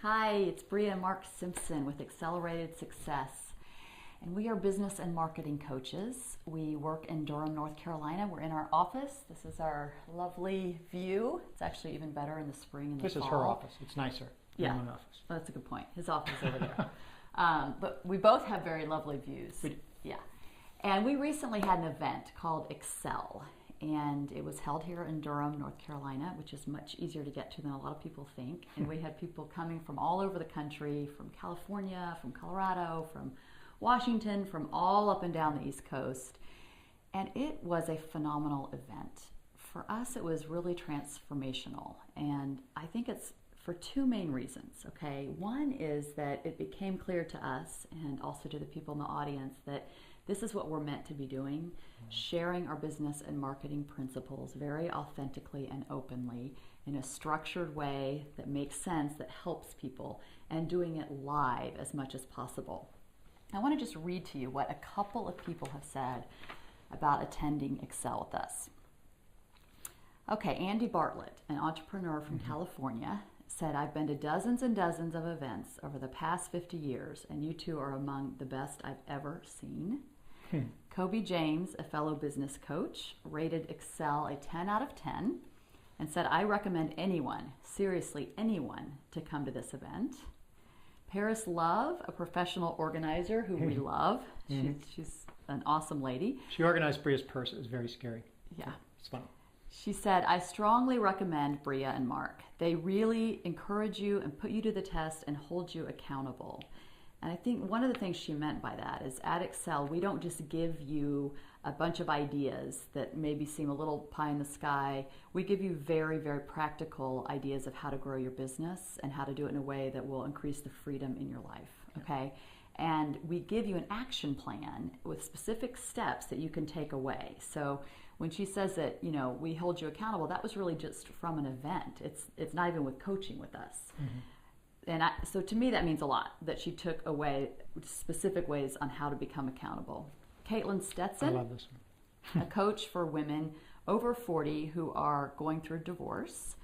Hi, it's Bria and Mark Simpson with Accelerated Success. And we are business and marketing coaches. We work in Durham, North Carolina. We're in our office. This is our lovely view. It's actually even better in the spring and the fall. This is her office. It's nicer than my office. Well, that's a good point. His office is over there. But we both have very lovely views. Yeah. And we recently had an event called Excel. And it was held here in Durham, North Carolina, which is much easier to get to than a lot of people think. And we had people coming from all over the country, from California, from Colorado, from Washington, from all up and down the East Coast. And it was a phenomenal event. For us, it was really transformational. And I think it's for two main reasons, okay? One is that it became clear to us and also to the people in the audience that this is what we're meant to be doing, sharing our business and marketing principles very authentically and openly in a structured way that makes sense, that helps people, and doing it live as much as possible. I want to just read to you what a couple of people have said about attending Excel with us. Okay, Andy Bartlett, an entrepreneur from California, said, I've been to dozens and dozens of events over the past 50 years, and you two are among the best I've ever seen. Kobe James, a fellow business coach, rated Excel a 10 out of 10 and said, I recommend anyone, seriously anyone, to come to this event. Paris Love, a professional organizer who we love. She's an awesome lady. She organized Bria's purse. It was very scary. Yeah. It's fun. She said, I strongly recommend Bria and Mark. They really encourage you and put you to the test and hold you accountable. And I think one of the things she meant by that is at Excel, we don't just give you a bunch of ideas that maybe seem a little pie in the sky. We give you very, very practical ideas of how to grow your business and how to do it in a way that will increase the freedom in your life, okay? And we give you an action plan with specific steps that you can take away. So when she says that, you know, we hold you accountable, that was really just from an event. It's not even with coaching with us. And so to me, that means a lot, that she took away specific ways on how to become accountable. Caitlin Stetson, I love this one. a coach for women over 40 who are going through divorce,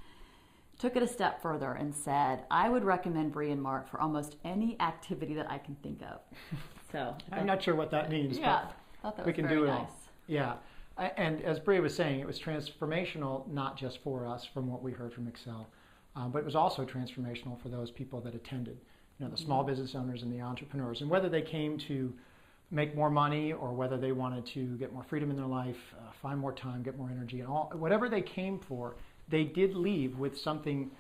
took it a step further and said, I would recommend Bria and Mark for almost any activity that I can think of. So I'm not sure what that means, yeah, I but thought that we was can very do it nice. all. Yeah. And as Bria was saying, it was transformational, not just for us from what we heard from Excel, but it was also transformational for those people that attended, you know, the small business owners and the entrepreneurs. And whether they came to make more money or whether they wanted to get more freedom in their life, find more time, get more energy, and all, whatever they came for, they did leave with something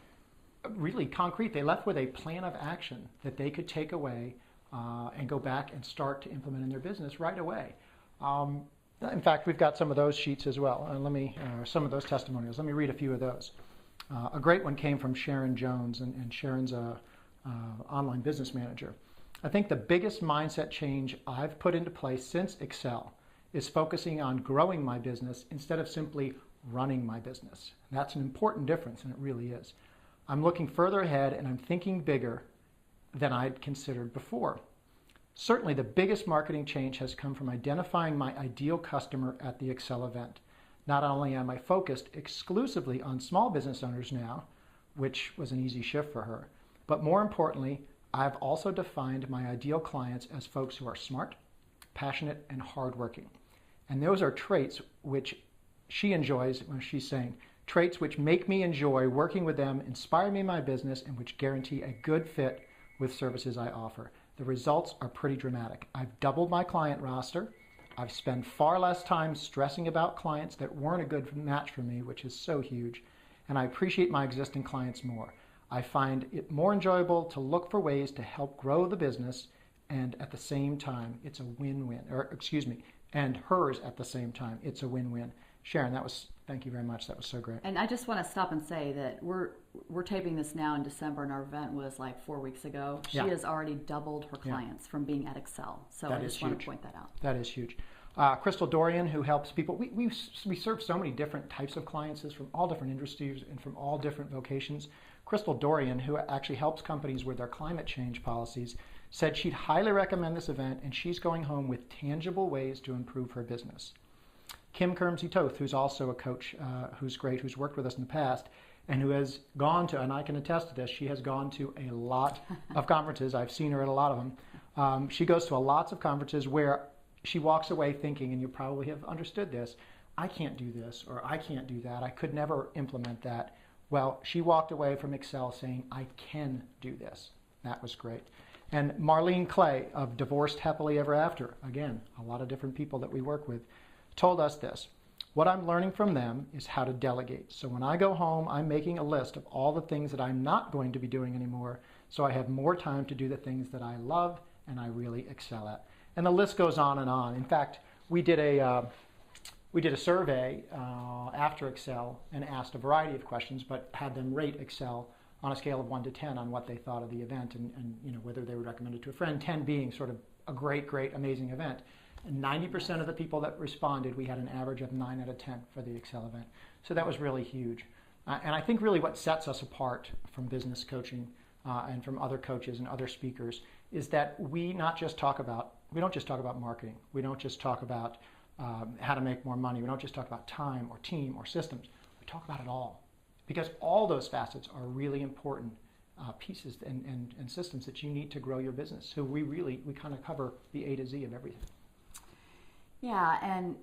really concrete. They left with a plan of action that they could take away and go back and start to implement in their business right away. In fact, we've got some of those sheets as well. Some of those testimonials. Let me read a few of those. A great one came from Sharon Jones, and Sharon's a online business manager. I think the biggest mindset change I've put into place since Excel is focusing on growing my business instead of simply running my business. And that's an important difference, and it really is. I'm looking further ahead, and I'm thinking bigger than I'd considered before. Certainly, the biggest marketing change has come from identifying my ideal customer at the Excel event. Not only am I focused exclusively on small business owners now, which was an easy shift for her, but more importantly, I've also defined my ideal clients as folks who are smart, passionate, and hardworking. And those are traits which she enjoys when she's saying, traits which make me enjoy working with them, inspire me in my business, and which guarantee a good fit with services I offer. The results are pretty dramatic. I've doubled my client roster. I've spent far less time stressing about clients that weren't a good match for me, which is so huge, and I appreciate my existing clients more. I find it more enjoyable to look for ways to help grow the business, and at the same time, it's a win-win, and hers at the same time, it's a win-win. Sharon, thank you very much. That was so great. And I just want to stop and say that we're taping this now in December, and our event was like 4 weeks ago. She has already doubled her clients from being at Excel. So I just want to point that out. That is huge. Crystal Dorian, who helps people. We serve so many different types of clients from all different industries and from all different vocations. Crystal Dorian, who actually helps companies with their climate change policies, said she'd highly recommend this event, and she's going home with tangible ways to improve her business. Kim Kermsey Toth, who's also a coach who's great, who's worked with us in the past, and who has gone to, and I can attest to this, she has gone to a lot of conferences. I've seen her at a lot of them. She goes to lots of conferences where she walks away thinking, and you probably have understood this, I can't do this, or I can't do that. I could never implement that. Well, she walked away from Excel saying, I can do this. That was great. And Marlene Clay of Divorced Happily Ever After, again, a lot of different people that we work with, told us this. What I'm learning from them is how to delegate. So when I go home, I'm making a list of all the things that I'm not going to be doing anymore, so I have more time to do the things that I love and I really excel at. And the list goes on and on. In fact, we did a survey after Excel and asked a variety of questions, but had them rate Excel on a scale of 1 to 10 on what they thought of the event and whether they would recommend it to a friend, 10 being sort of a great, amazing event. And 90% of the people that responded, we had an average of 9 out of 10 for the Excel event. So that was really huge. And I think really what sets us apart from business coaching and from other coaches and other speakers is that we don't just talk about marketing. We don't just talk about how to make more money. We don't just talk about time or team or systems. We talk about it all, because all those facets are really important pieces and systems that you need to grow your business. So we kind of cover the A to Z of everything. Yeah, and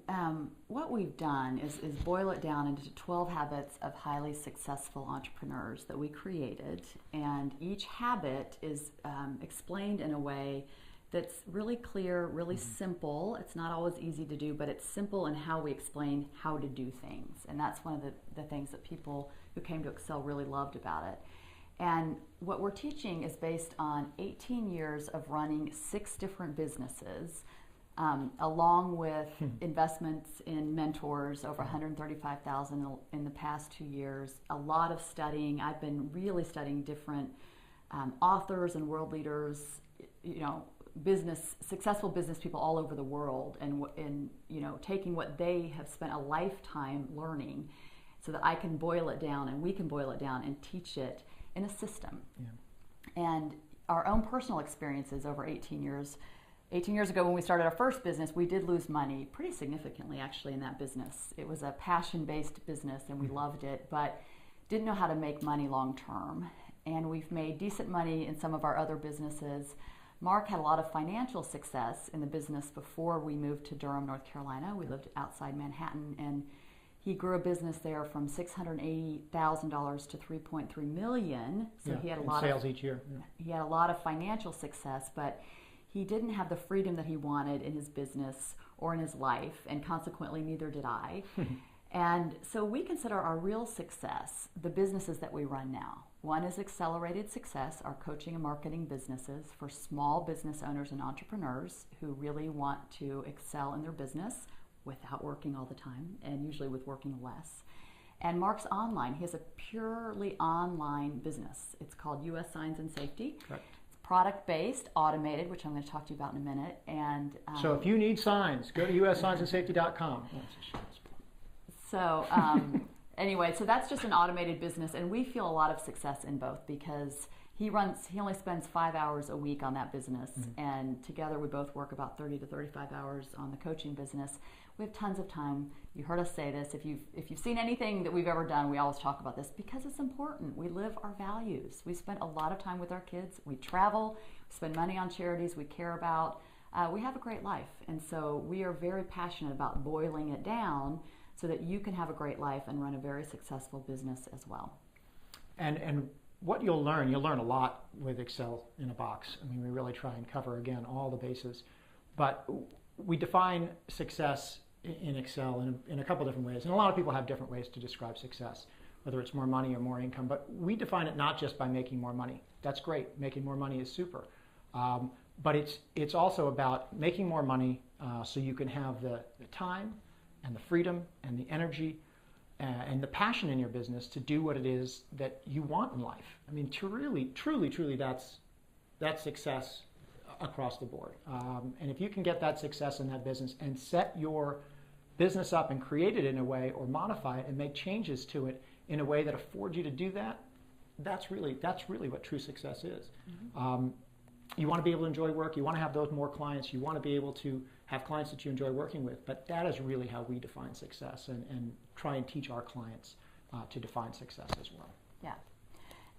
what we've done is boil it down into 12 habits of highly successful entrepreneurs that we created, and each habit is explained in a way that's really clear, really simple. It's not always easy to do, but it's simple in how we explain how to do things. And that's one of the things that people who came to Excel really loved about it. And what we're teaching is based on 18 years of running 6 different businesses, along with investments in mentors, over $135,000 in the past 2 years, a lot of studying. I've been really studying different authors and world leaders, successful business people all over the world, and taking what they have spent a lifetime learning, so that I can boil it down and we can boil it down and teach it in a system. Yeah. And our own personal experiences over 18 years. 18 years ago when we started our first business, we did lose money pretty significantly actually in that business. It was a passion-based business and we loved it, but didn't know how to make money long term. And we've made decent money in some of our other businesses. Mark had a lot of financial success in the business before we moved to Durham, North Carolina. We lived outside Manhattan, and he grew a business there from $680,000 to $3.3 million. So he had a lot of sales each year. Yeah. He had a lot of financial success, but he didn't have the freedom that he wanted in his business or in his life, and consequently neither did I. And so we consider our real success the businesses that we run now. One is Accelerated Success, our coaching and marketing businesses for small business owners and entrepreneurs who really want to excel in their business without working all the time, and usually with working less. And Mark's online. He has a purely online business. It's called US Signs and Safety. Correct. Product-based, automated, which I'm going to talk to you about in a minute. And so if you need signs, go to ussignsandSafety.com. So anyway, so that's just an automated business, and we feel a lot of success in both because he only spends 5 hours a week on that business, and together we both work about 30 to 35 hours on the coaching business. We have tons of time. You heard us say this. If you've seen anything that we've ever done, we always talk about this because it's important. We live our values. We spend a lot of time with our kids. We travel. We spend money on charities we care about. We have a great life, and so we are very passionate about boiling it down so that you can have a great life and run a very successful business as well. And what you'll learn a lot with Excel in a box. I mean, we really try and cover, again, all the bases. But we define success in Excel in a couple different ways. And a lot of people have different ways to describe success, whether it's more money or more income. But we define it not just by making more money. That's great. Making more money is super. But it's also about making more money so you can have the time and the freedom and the energy and the passion in your business to do what it is that you want in life. I mean, truly, that's success across the board. And if you can get that success in that business and set your business up and create it in a way, or modify it and make changes to it in a way that affords you to do that, that's really what true success is. You want to be able to enjoy work. You want to have those more clients. You want to be able to have clients that you enjoy working with. But that is really how we define success and try and teach our clients to define success as well. Yeah.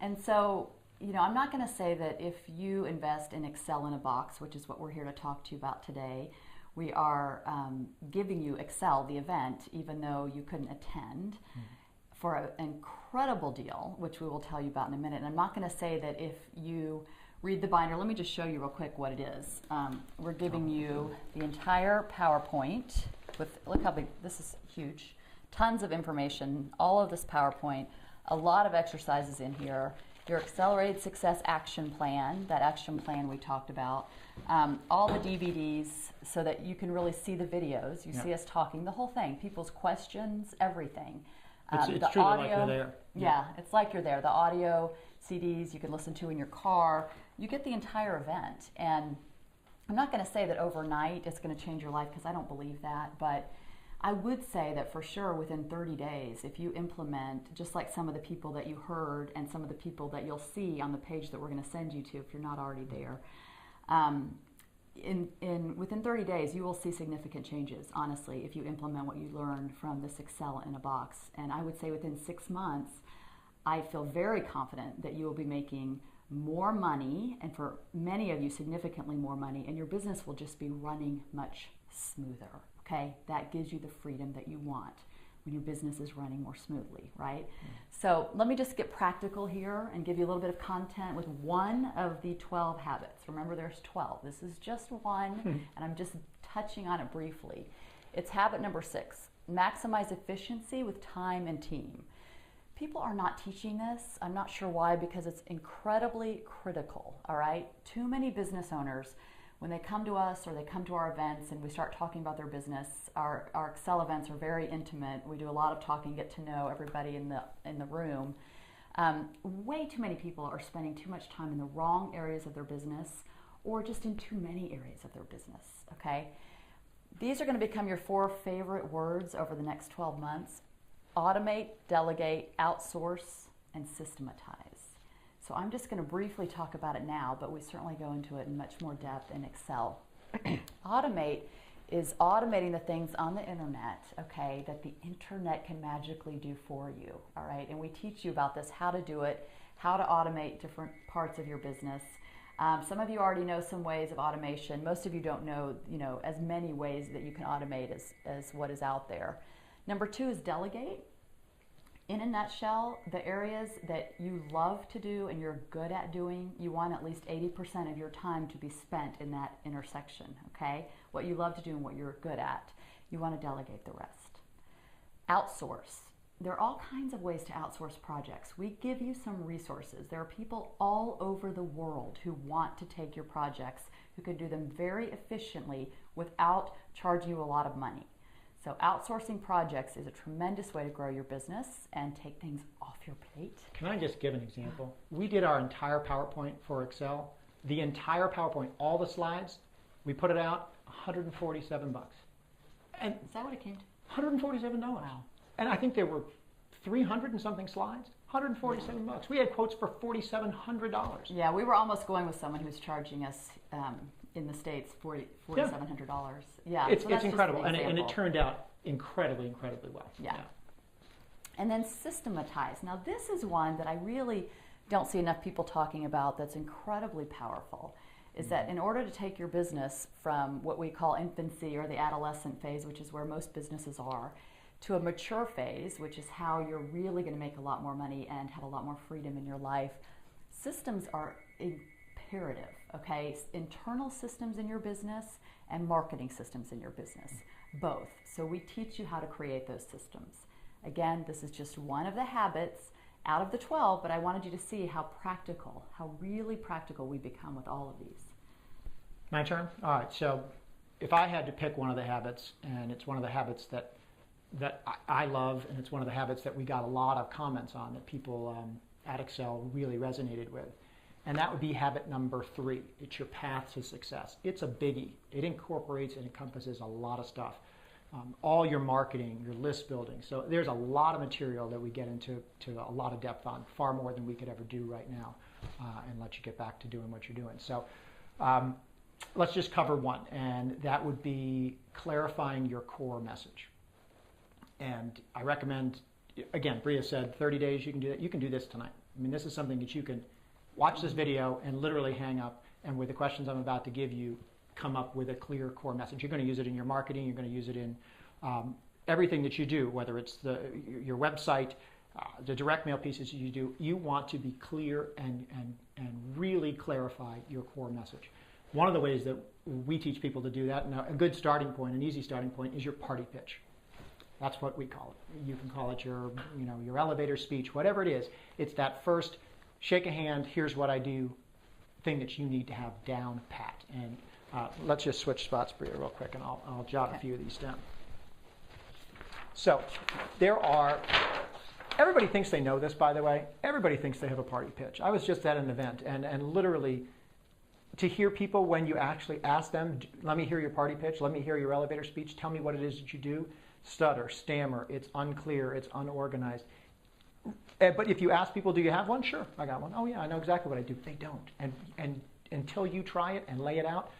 And so, I'm not going to say that if you invest in Excel in a Box, which is what we're here to talk to you about today, we are giving you Excel, the event, even though you couldn't attend, for an incredible deal, which we will tell you about in a minute. And I'm not going to say that if you read the binder, let me just show you real quick what it is. We're giving you the entire PowerPoint with, look how big, this is huge, tons of information, all of this PowerPoint, a lot of exercises in here, your Accelerated Success Action Plan, that action plan we talked about, all the DVDs so that you can really see the videos, you see us talking, the whole thing, people's questions, everything. It's truly audio, like you're there. Yeah, it's like you're there. The audio CDs you can listen to in your car, you get the entire event. And I'm not going to say that overnight it's going to change your life because I don't believe that, but I would say that for sure within 30 days, if you implement, just like some of the people that you heard and some of the people that you'll see on the page that we're going to send you to if you're not already there, within 30 days, you will see significant changes, honestly, if you implement what you learned from this Excel in a Box. And I would say within 6 months, I feel very confident that you will be making more money, and for many of you, significantly more money, and your business will just be running much smoother, okay? That gives you the freedom that you want when your business is running more smoothly, right? So let me just get practical here and give you a little bit of content with one of the 12 habits. Remember, there's 12. This is just one, and I'm just touching on it briefly. It's habit number 6, maximize efficiency with time and team. People are not teaching this. I'm not sure why, because it's incredibly critical, all right? Too many business owners, when they come to us or they come to our events and we start talking about their business, our Excel events are very intimate. We do a lot of talking, get to know everybody in the room. Way too many people are spending too much time in the wrong areas of their business or just in too many areas of their business, okay? These are going to become your 4 favorite words over the next 12 months. Automate, delegate, outsource, and systematize. So I'm just going to briefly talk about it now, but we certainly go into it in much more depth in Excel. Automate is automating the things on the internet, okay, that the internet can magically do for you, all right? And we teach you about this, how to do it, how to automate different parts of your business. Some of you already know some ways of automation. Most of you don't know, as many ways that you can automate as what is out there. Number 2 is delegate. In a nutshell, the areas that you love to do and you're good at doing, you want at least 80% of your time to be spent in that intersection, okay? What you love to do and what you're good at. You want to delegate the rest. Outsource. There are all kinds of ways to outsource projects. We give you some resources. There are people all over the world who want to take your projects, who can do them very efficiently without charging you a lot of money. So outsourcing projects is a tremendous way to grow your business and take things off your plate. Can I just give an example? We did our entire PowerPoint for Excel. The entire PowerPoint, all the slides, we put it out, $147. And is that what it came to? $147. Wow. And I think there were 300 and something slides. $147. We had quotes for $4,700. Yeah, we were almost going with someone who's charging us in the States $4,700. Yeah, it's incredible, and it turned out incredibly well. Yeah. And then systematize. Now this is one that I really don't see enough people talking about that's incredibly powerful, is that in order to take your business from what we call infancy or the adolescent phase, which is where most businesses are, to a mature phase, which is how you're really going to make a lot more money and have a lot more freedom in your life, systems are imperative, okay? Internal systems in your business and marketing systems in your business, both. So we teach you how to create those systems. Again, this is just one of the habits out of the 12, but I wanted you to see how really practical we become with all of these. My turn? All right, so if I had to pick one of the habits, and it's one of the habits that I love, and it's one of the habits that we got a lot of comments on that people at Excel really resonated with, and that would be habit number 3. It's your path to success. It's a biggie. It incorporates and encompasses a lot of stuff. All your marketing, your list building. So there's a lot of material that we get into a lot of depth on, far more than we could ever do right now, and let you get back to doing what you're doing. So let's just cover one, and that would be clarifying your core message. And I recommend again, Bria said 30 days you can do that. You can do this tonight. I mean, this is something that you can watch this video and literally hang up, and with the questions I'm about to give you, come up with a clear core message. You're going to use it in your marketing. You're going to use it in everything that you do, whether it's your website, the direct mail pieces you do. You want to be clear and really clarify your core message. One of the ways that we teach people to do that, and a good starting point, an easy starting point, is your party pitch. That's what we call it. You can call it your elevator speech, whatever it is. It's that first shake a hand, here's what I do, thing that you need to have down pat. And let's just switch spots, Bria, real quick, and I'll jot a few of these down. So everybody thinks they know this, by the way. Everybody thinks they have a party pitch. I was just at an event, and literally, to hear people, when you actually ask them, let me hear your party pitch, let me hear your elevator speech, tell me what it is that you do, stutter, stammer, it's unclear, it's unorganized. But if you ask people, do you have one? Sure, I got one. Oh yeah, I know exactly what I do. They don't. And until you try it and lay it out,